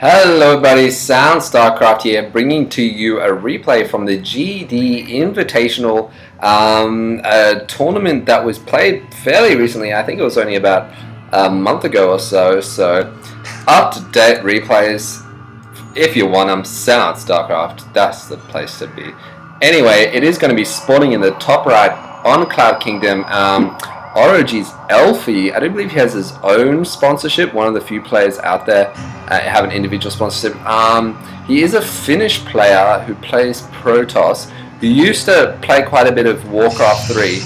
Hello everybody, Sound StarCraft here, bringing to you a replay from the GDI Invitational, a tournament that was played fairly recently. I think it was only about a month ago or so. So, up-to-date replays. If you want them, Sound StarCraft, that's the place to be. Anyway, it is going to be spawning in the top right on Cloud Kingdom. ROG's Elfi, I do believe he has his own sponsorship, one of the few players out there have an individual sponsorship. He is a Finnish player who plays Protoss, who used to play quite a bit of Warcraft 3,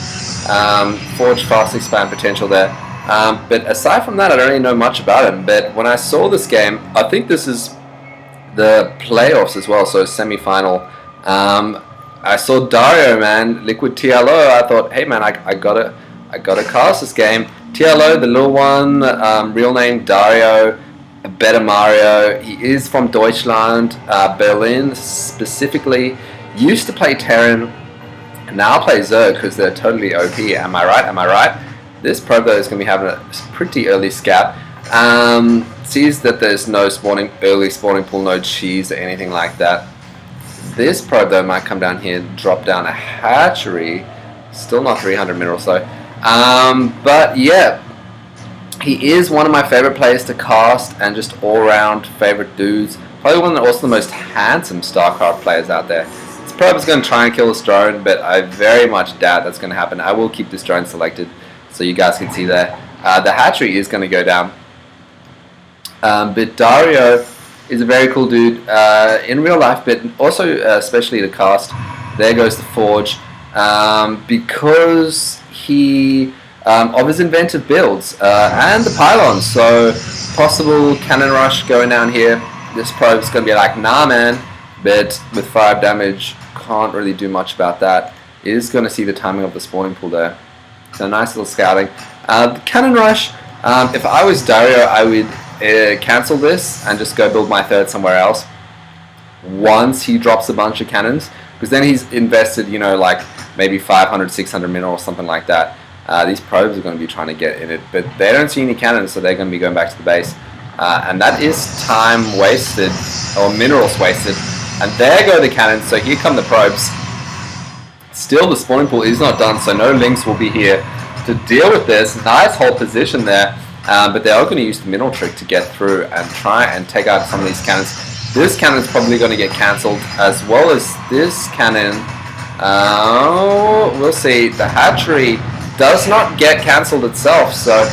Forge Fast Expand potential there. But aside from that, I don't really know much about him. But when I saw this game, I think this is the playoffs as well, so semi-final. I saw Dario, man, Liquid TLO. I thought, hey man, I gotta cast this game. TLO, the little one, real name Dario, better Mario. He is from Deutschland, Berlin specifically. Used to play Terran, now plays Zerg because they're totally OP. Am I right? Am I right? This probe though is going to be having a pretty early scout. Sees that there's no early spawning pool, no cheese or anything like that. This probe though might come down here and drop down a hatchery. Still not 300 minerals though. But yeah, he is one of my favorite players to cast and just all-round favorite dudes. Probably one of also the most handsome StarCraft players out there. This probe is going to try and kill this drone, but I very much doubt that's going to happen. I will keep this drone selected so you guys can see there. The hatchery is going to go down. But Dario is a very cool dude in real life, but also especially to cast. There goes the Forge. Because he of his inventive builds and the pylons, so possible cannon rush going down here. This probe's going to be like, nah man, but with 5 damage can't really do much about that. Is going to see the timing of the spawning pool there, so nice little scouting. The cannon rush, if I was Dario, I would cancel this and just go build my third somewhere else once he drops a bunch of cannons, because then he's invested, you know, like maybe 500, 600 minerals, something like that. These probes are going to be trying to get in it, but they don't see any cannons, so they're going to be going back to the base. And that is time wasted, or minerals wasted. And there go the cannons, so here come the probes. Still, the spawning pool is not done, so no links will be here to deal with this. Nice hold position there, but they are going to use the mineral trick to get through and try and take out some of these cannons. This cannon is probably going to get cancelled, as well as this cannon. We'll see. The hatchery does not get cancelled itself, so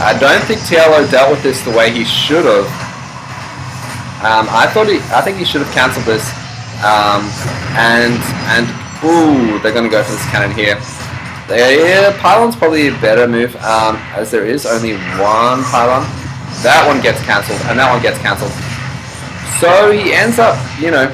I don't think TLO dealt with this the way he should have. I think he should have cancelled this. Ooh, they're going to go for this cannon here. Pylon's probably a better move, as there is only one pylon. That one gets cancelled, and that one gets cancelled. So he ends up, you know,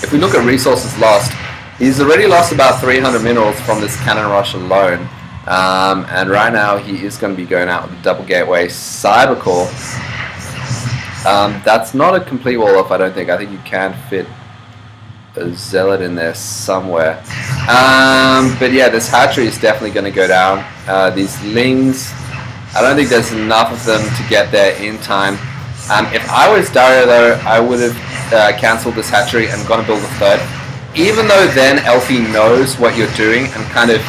if we look at resources lost, he's already lost about 300 minerals from this cannon rush alone. And right now he is going to be going out with a double gateway cyber core. That's not a complete wall off, I don't think. I think you can fit a zealot in there somewhere. But yeah, this hatchery is definitely going to go down. These lings, I don't think there's enough of them to get there in time. If I was Dario though, I would have cancelled this hatchery and gone to build a third. Even though then Elfi knows what you're doing and kind of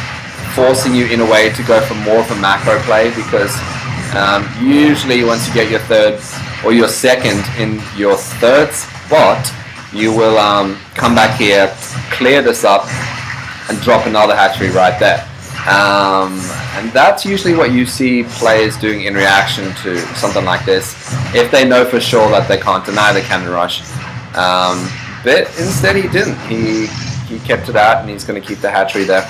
forcing you in a way to go for more of a macro play, because usually once you get your third or your second in your third spot, you will come back here, clear this up, and drop another hatchery right there. And that's usually what you see players doing in reaction to something like this, if they know for sure that they can't deny the cannon rush. But instead he didn't. He kept it out, and he's going to keep the hatchery there.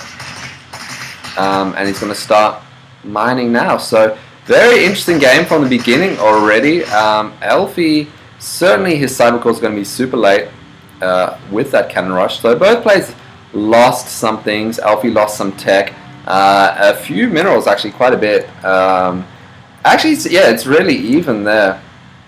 And he's going to start mining now. So very interesting game from the beginning already. Elfi, certainly his cyber core is going to be super late with that cannon rush. So both players lost some things. Elfi lost some tech. A few minerals, actually, quite a bit. Actually, yeah, it's really even there.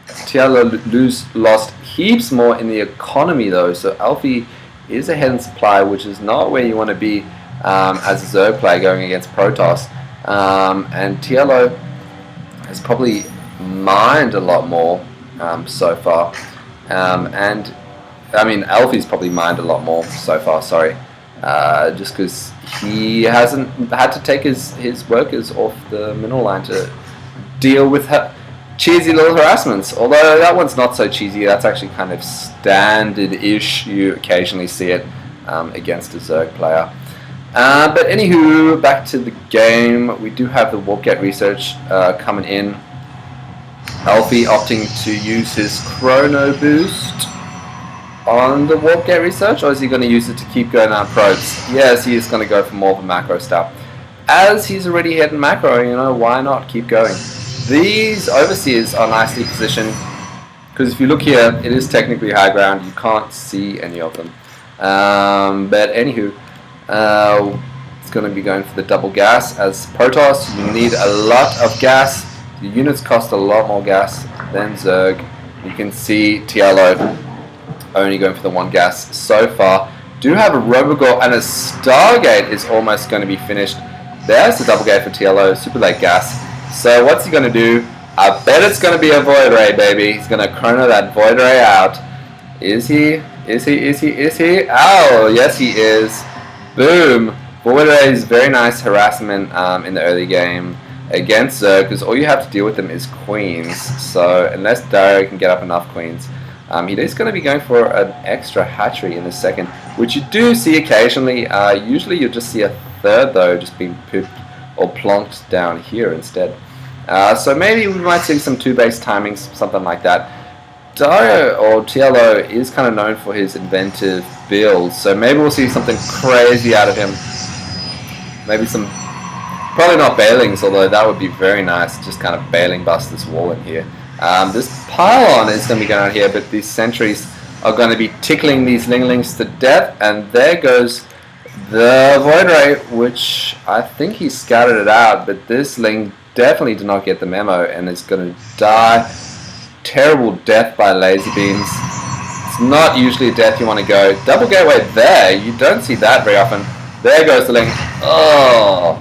TLO lost heaps more in the economy, though. So Elfi is ahead in supply, which is not where you want to be as a Zerg player going against Protoss. And TLO has probably mined a lot more so far. And I mean, Elfi's probably mined a lot more so far, sorry. Just because he hasn't had to take his workers off the mineral line to deal with cheesy little harassments. Although that one's not so cheesy, that's actually kind of standard-ish. You occasionally see it against a Zerg player. But anywho, back to the game. We do have the warp gate research coming in. Elfi opting to use his chrono boost on the warp gate research, or is he going to use it to keep going on probes? Yes, he is going to go for more of a macro stuff. As he's already hitting macro, you know, why not keep going? These overseers are nicely positioned, because if you look here, it is technically high ground. You can't see any of them. But anywho, it's going to be going for the double gas. As Protoss, you need a lot of gas. The units cost a lot more gas than Zerg. You can see TLO only going for the one gas so far. Do have a Robogor, and a Stargate is almost going to be finished. There's the double gate for TLO, super late gas. So what's he going to do? I bet it's going to be a Void Ray, baby. He's going to chrono that Void Ray out. Is he? Is he? Oh, yes he is. Boom. Void Ray is very nice harassment in the early game against Zerg, because all you have to deal with them is queens. So unless Dario can get up enough queens, he is going to be going for an extra hatchery in the second, which you do see occasionally. Usually you'll just see a third, though, just being pooped or plonked down here instead. So maybe we might see some 2-base timings, something like that. Dario, or TLO, is kind of known for his inventive builds, so maybe we'll see something crazy out of him. Maybe some, probably not bailings, although that would be very nice, just kind of bailing bust this wall in here. This pylon is going to be going out here, but these sentries are going to be tickling these linglings to death, and there goes the Void Ray, which I think he scattered it out, but this ling definitely did not get the memo and is going to die. Terrible death by laser beams. It's not usually a death you want to go. Double gateway there, you don't see that very often. There goes the ling. Oh,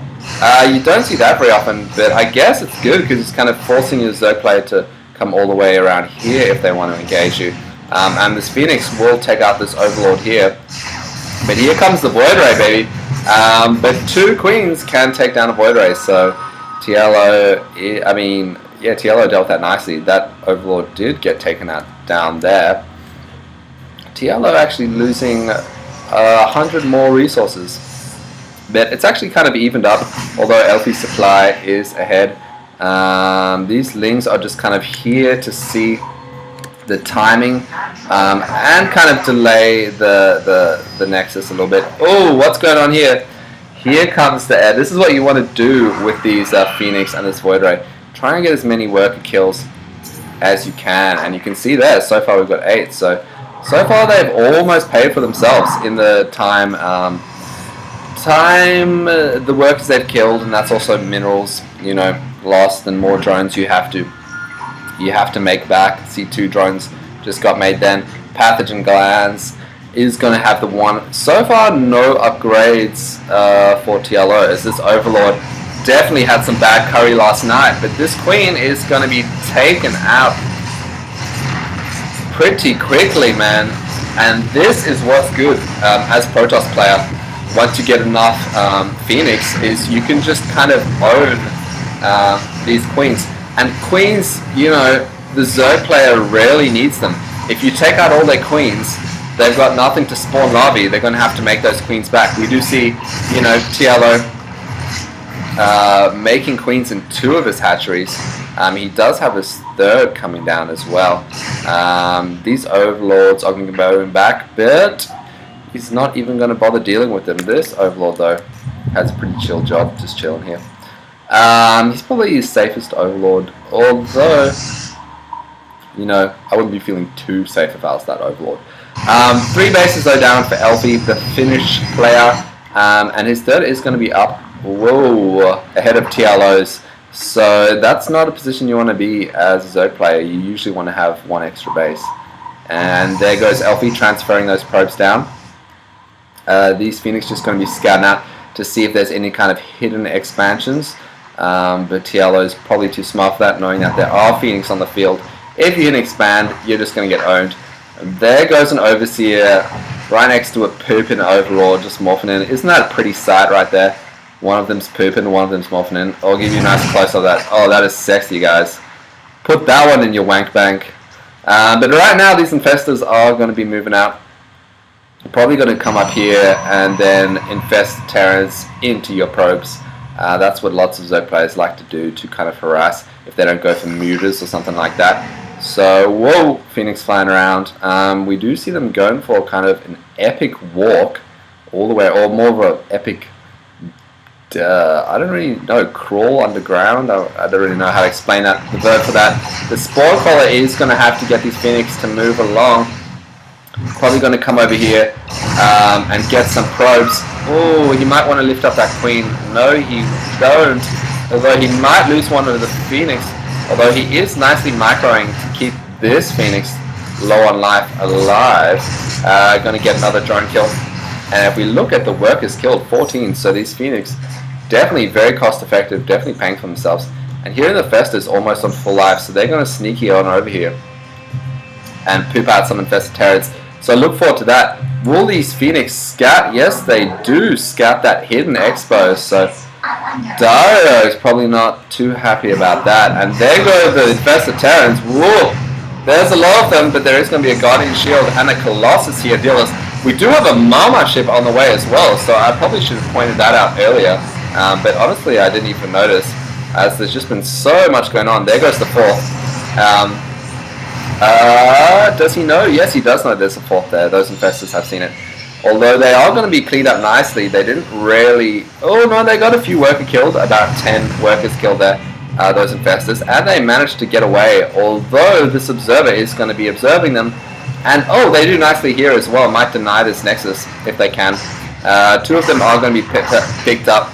you don't see that very often, but I guess it's good because it's kind of forcing your Zerg player to come all the way around here if they want to engage you. And this Phoenix will take out this Overlord here. But here comes the Void Ray, baby. But 2 queens can take down a Void Ray, so TLO, I mean, yeah, TLO dealt with that nicely. That Overlord did get taken out down there. TLO actually losing 100 more resources. But it's actually kind of evened up, although Elfi's supply is ahead. These lings are just kind of here to see the timing and kind of delay the Nexus a little bit. Oh, what's going on here? Here comes the air. This is what you want to do with these Phoenix and this Void Ray. Try and get as many worker kills as you can, and you can see there, so far we've got 8. So far they've almost paid for themselves in the time the workers they've killed, and that's also minerals, you know, lost, and more drones you have to make back. See, 2 drones just got made then. Pathogen Glands is going to have the one. So far, no upgrades for TLO, as this Overlord definitely had some bad curry last night, but this Queen is going to be taken out pretty quickly, man. And this is what's good as Protoss player. Once you get enough Phoenix, is you can just kind of own these Queens. And Queens, you know, the Zerg player rarely needs them. If you take out all their Queens, they've got nothing to spawn larvae. They're going to have to make those Queens back. We do see, you know, TLO making Queens in 2 of his hatcheries. He does have his 3rd coming down as well. These Overlords are going to go back, but he's not even going to bother dealing with them. This Overlord, though, has a pretty chill job, just chilling here. He's probably his safest Overlord, although, you know, I wouldn't be feeling too safe if I was that Overlord. 3 bases though down for Elfi, the Finnish player, and his 3rd is going to be up, whoa, ahead of TLO's. So that's not a position you want to be as a Zerg player. You usually want to have 1 extra base. And there goes Elfi transferring those probes down. These Phoenix just going to be scouting out to see if there's any kind of hidden expansions. But TLO is probably too smart for that, knowing that there are Phoenix on the field If you hit expand, you're just going to get owned. And there goes an Overseer right next to a pooping Overlord just morphing in. Isn't that a pretty sight right there? One of them's pooping, one of them's morphing in. I'll give you a nice close of that. Oh, that is sexy, guys. Put that one in your wank bank. But right now, these infestors are going to be moving out. You're probably going to come up here and then infest Terrans into your probes. That's what lots of Zerg players like to do to kind of harass if they don't go for mutas or something like that. So, whoa, Phoenix flying around. We do see them going for kind of an epic walk all the way, or more of an epic, I don't really know, crawl underground. I don't really know how to explain that, the verb for that. The Spore Crawler is going to have to get these Phoenix to move along. Probably going to come over here and get some probes. Oh, he might want to lift up that Queen. No, he don't. Although he might lose one of the Phoenix. Although he is nicely microing to keep this Phoenix low on life alive. Going to get another drone kill. And if we look at the workers killed, 14. So these Phoenix, definitely very cost effective, definitely paying for themselves. And here in the Fest is almost on full life. So they're going to sneaky on over here and poop out some infested turrets. So look forward to that. Will these Phoenix scout? Yes, they do scout that hidden expo. So Dario is probably not too happy about that. And there go the infested Terrans. Whoa! There's a lot of them, but there is going to be a Guardian Shield and a Colossus here, dealers. We do have a Mama ship on the way as well, so I probably should have pointed that out earlier. But honestly, I didn't even notice, as there's just been so much going on. There goes the fourth. Does he know? Yes, he does know there's a fourth there. Those infestors have seen it. Although they are going to be cleaned up nicely, they didn't really... Oh no, they got a few workers killed, about 10 workers killed there, those infestors, and they managed to get away, although this observer is going to be observing them. And oh, they do nicely here as well, might deny this Nexus if they can. Two of them are going to be picked up.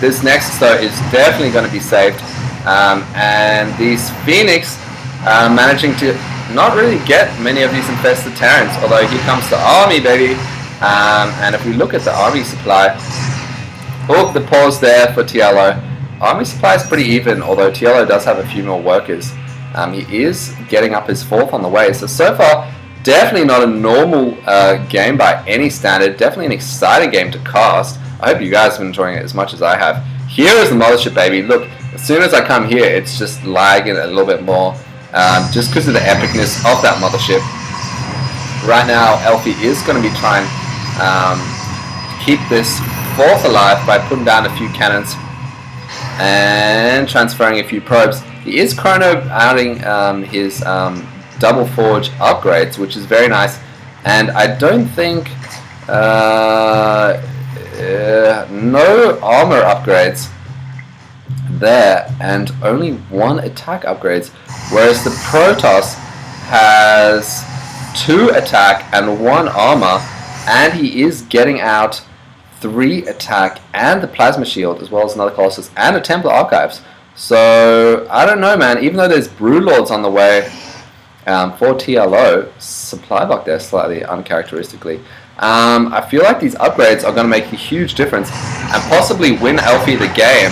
This Nexus though is definitely going to be saved. And these Phoenix managing to not really get many of these infested Terrans, although here comes the army, baby. And if we look at the army supply, oh, the pause there for TLO. Army supply is pretty even, although TLO does have a few more workers. He is getting up his fourth on the way. So far, definitely not a normal game by any standard. Definitely an exciting game to cast. I hope you guys have been enjoying it as much as I have. Here is the mothership, baby. Look, as soon as I come here, it's just lagging a little bit more. Just because of the epicness of that mothership. Right now, Elfi is going to be trying keep this fourth alive by putting down a few cannons and transferring a few probes. He is chrono outing his double forge upgrades, which is very nice. And I don't think no armor upgrades there, and only one attack upgrades, whereas the Protoss has 2 attack and 1 armor, and he is getting out 3 attack and the plasma shield, as well as another Colossus and a Templar Archives. So I don't know, man. Even though there's Broodlords on the way for TLO, supply block there slightly uncharacteristically. I feel like these upgrades are going to make a huge difference and possibly win Elfi the game,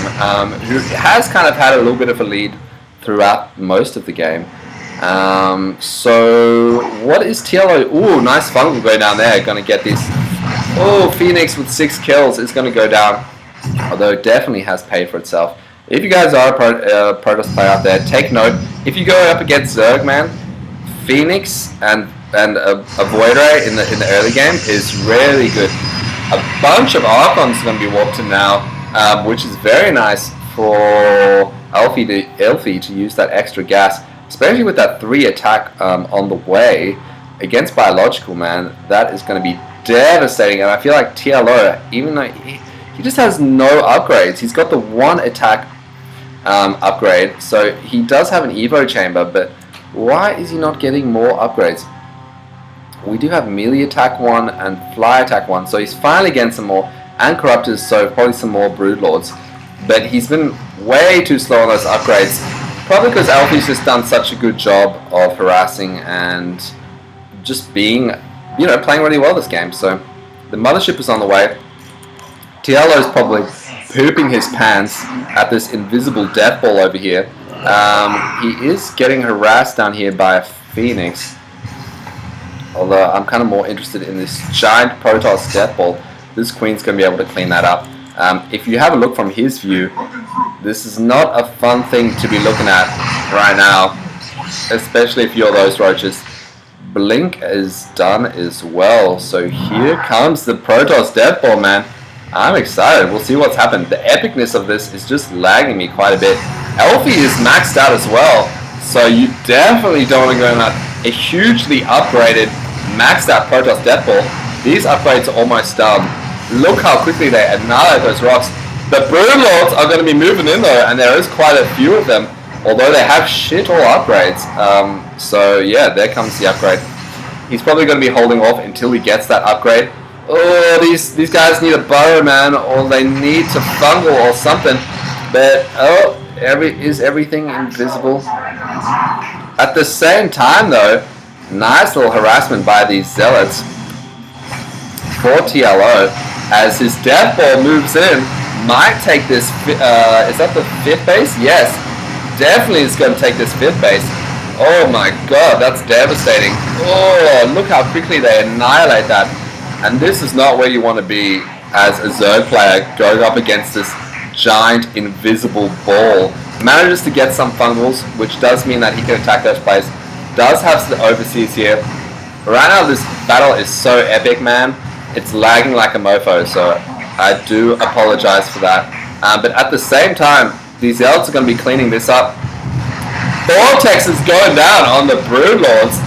who has kind of had a little bit of a lead throughout most of the game. So what is TLO? Ooh, nice fungal go down there. Going to get this. Oh, Phoenix with 6 kills is going to go down, although it definitely has paid for itself. If you guys are a Protoss player out there, take note. If you go up against Zerg, man, Phoenix and a Void Ray in the early game is really good. A bunch of Archons are going to be warped in now, which is very nice for Elfi to use that extra gas, especially with that 3 attack on the way against Biological, man. That is going to be devastating, and I feel like TLO, even though he just has no upgrades, he's got the 1 attack upgrade, so he does have an Evo chamber, but why is he not getting more upgrades? We do have melee attack 1 and fly attack 1, so he's finally getting some more, and corruptors, so probably some more Broodlords. But he's been way too slow on those upgrades, probably because Elfi's just done such a good job of harassing and just being, you know, playing really well this game. So the mothership is on the way. TLO is probably pooping his pants at this invisible death ball over here. He is getting harassed down here by a Phoenix. Although I'm kind of more interested in this giant Protoss Death Ball. This Queen's going to be able to clean that up. If you have a look from his view, this is not a fun thing to be looking at right now. Especially if you're those roaches. Blink is done as well. So here comes the Protoss Death Ball, man. I'm excited. We'll see what's happened. The epicness of this is just lagging me quite a bit. Elfi is maxed out as well. So you definitely don't want to go in that. A hugely upgraded, maxed out Protoss Death Ball. These upgrades are almost done. Look how quickly they annihilate those rocks. The Broodlords are going to be moving in though, and there is quite a few of them. Although they have shit all upgrades. So yeah, there comes the upgrade. He's probably going to be holding off until he gets that upgrade. Oh, these guys need a burrow, man, or they need to fungal or something. But oh, is everything invisible? At the same time, though, nice little harassment by these zealots for TLO as his death ball moves in. Might take this. Is that the 5th base? Yes, definitely is going to take this 5th base. Oh my god, that's devastating. Oh, look how quickly they annihilate that. And this is not where you want to be as a Zerg player going up against this giant invisible ball. Manages to get some fungals, which does mean that he can attack those players. Does have the overseas here. Right now this battle is so epic, man. It's lagging like a mofo, so I do apologize for that. But at the same time, these Zealots are going to be cleaning this up. Vortex is going down on the Broodlords.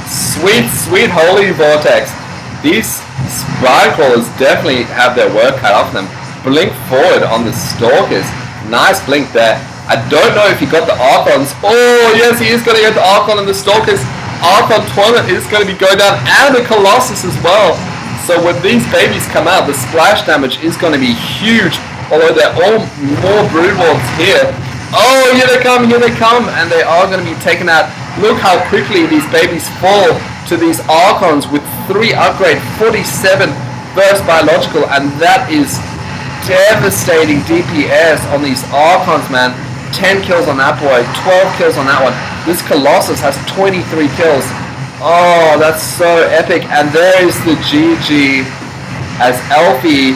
Sweet, sweet holy Vortex. These Spinecrawlers definitely have their work cut off them. Blink forward on the Stalkers. Nice blink there. I don't know if he got the Archons. Oh, yes, he is going to get the Archon and the Stalkers. Archon tournament is going to be going down, and the Colossus as well. So when these babies come out, the splash damage is going to be huge. Although they're all more Broodlords here. Oh, here they come, and they are going to be taken out. Look how quickly these babies fall to these Archons with 3 upgrade, 47 burst biological, and that is devastating DPS on these Archons, man. 10 kills on that boy, 12 kills on that one. This Colossus has 23 kills. Oh, that's so epic. And there is the GG as Elfi,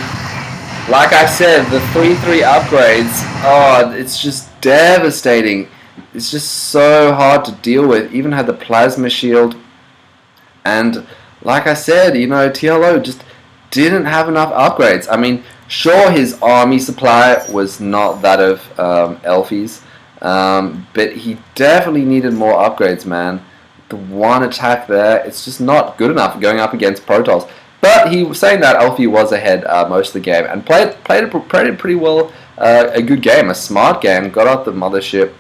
like I said, the 3-3 upgrades. Oh, it's just devastating. It's just so hard to deal with. Even had the plasma shield. And like I said, you know, TLO just didn't have enough upgrades. I mean, sure, his army supply was not that of Elfi's, but he definitely needed more upgrades, man. The one attack there, it's just not good enough going up against Protoss. But he was saying that Elfi was ahead most of the game and played it pretty well. A good game, a smart game. Got out the mothership,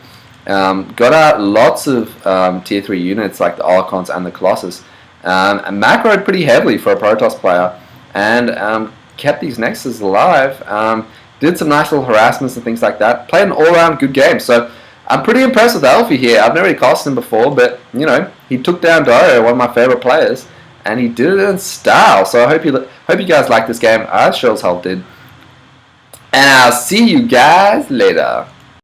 got out lots of tier 3 units like the Archons and the Colossus, and macroed pretty heavily for a Protoss player, and kept these Nexus alive. Did some nice little harassments and things like that. Played an all-around good game. So I'm pretty impressed with Elfi here. I've never really cast him before, but you know, he took down Dario, one of my favorite players, and he did it in style. So I hope you guys like this game. I sure as hell did. And I'll see you guys later.